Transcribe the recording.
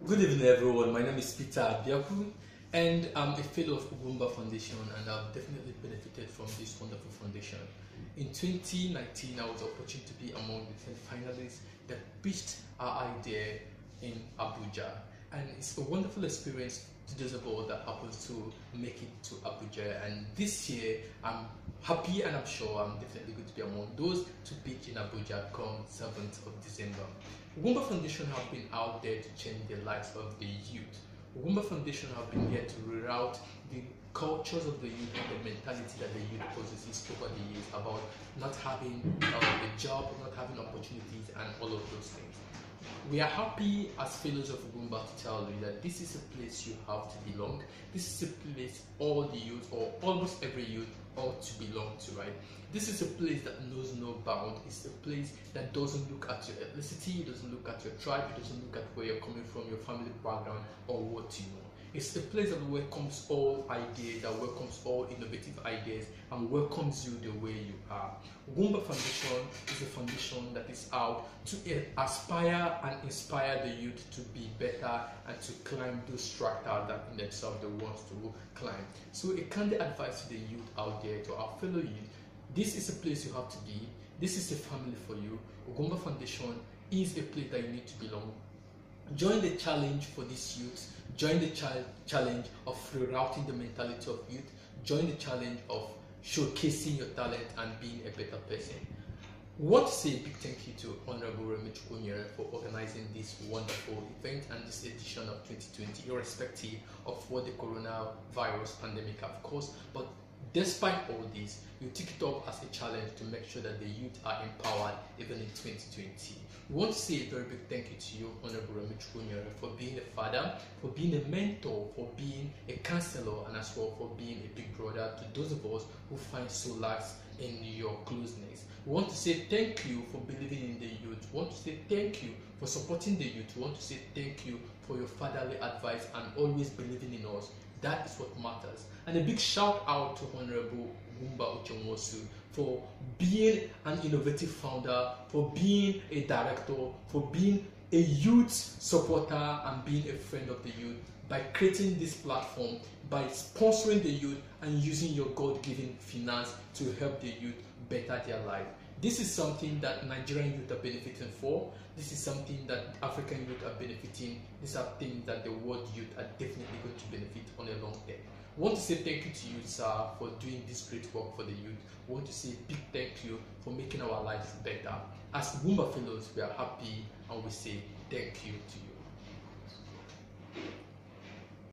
Good evening, everyone. My name is Peter Abiaku, and I'm a fellow of Ugumba Foundation, and I've definitely benefited from this wonderful foundation. In 2019, I was opportunity to be among the 10 finalists that pitched our idea in Abuja, and it's a wonderful experience to those of us that happens to make it to Abuja. And this year, I'm happy and I'm sure I'm definitely going to be among those to pitch in Abuja come 7th of December. Ugumba Foundation have been out there to change the lives of the youth. Ugumba Foundation have been here to reroute the cultures of the youth and the mentality that the youth possesses over the years about not having a job, not having opportunities, and all of those things. We are happy as fellows of Ugumba to tell you that this is a place you have to belong. This is a place all the youth, or almost every youth, ought to belong to, right? This is a place that knows no bound. It's a place that doesn't look at your ethnicity, it doesn't look at your tribe, it doesn't look at where you're coming from, your family background, or what you know. It's a place that welcomes all ideas, that welcomes all innovative ideas, and welcomes you the way you are. Ugumba Foundation is a foundation that is out to aspire and inspire the youth to be better and to climb those strata that in themselves they want to climb. So a candid advice to the youth out there, to our fellow youth: this is a place you have to be. This is a family for you. Ugumba Foundation is a place that you need to belong. Join the challenge for these youth. Join the challenge of rerouting the mentality of youth. Join the challenge of showcasing your talent and being a better person. We want to say a big thank you to Honorable Remi Chukwunyere for organizing this wonderful event and this edition of 2020, irrespective of what the coronavirus pandemic have caused. But despite all this, you take it up as a challenge to make sure that the youth are empowered even in 2020. We want to say a very big thank you to you, Honorable Remi Chukwunyere, for being a father, for being a mentor, for being a counselor, and as well for being a big brother to those of us who find solace in your closeness. We want to say thank you for believing in the youth. We want to say thank you for supporting the youth. We want to say thank you for your fatherly advice and always believing in us. That is what matters. And a big shout out to Honorable Ugumba Uchenwosu for being an innovative founder, for being a director, for being a youth supporter and being a friend of the youth, by creating this platform, by sponsoring the youth and using your God-given finance to help the youth better their life. This is something that Nigerian youth are benefiting for. This is something that African youth are benefiting. These are things that the world youth are definitely going to benefit on a long term. I want to say thank you to you, sir, for doing this great work for the youth. I want to say a big thank you for making our lives better. As Ugumba fellows, we are happy and we say thank you to you.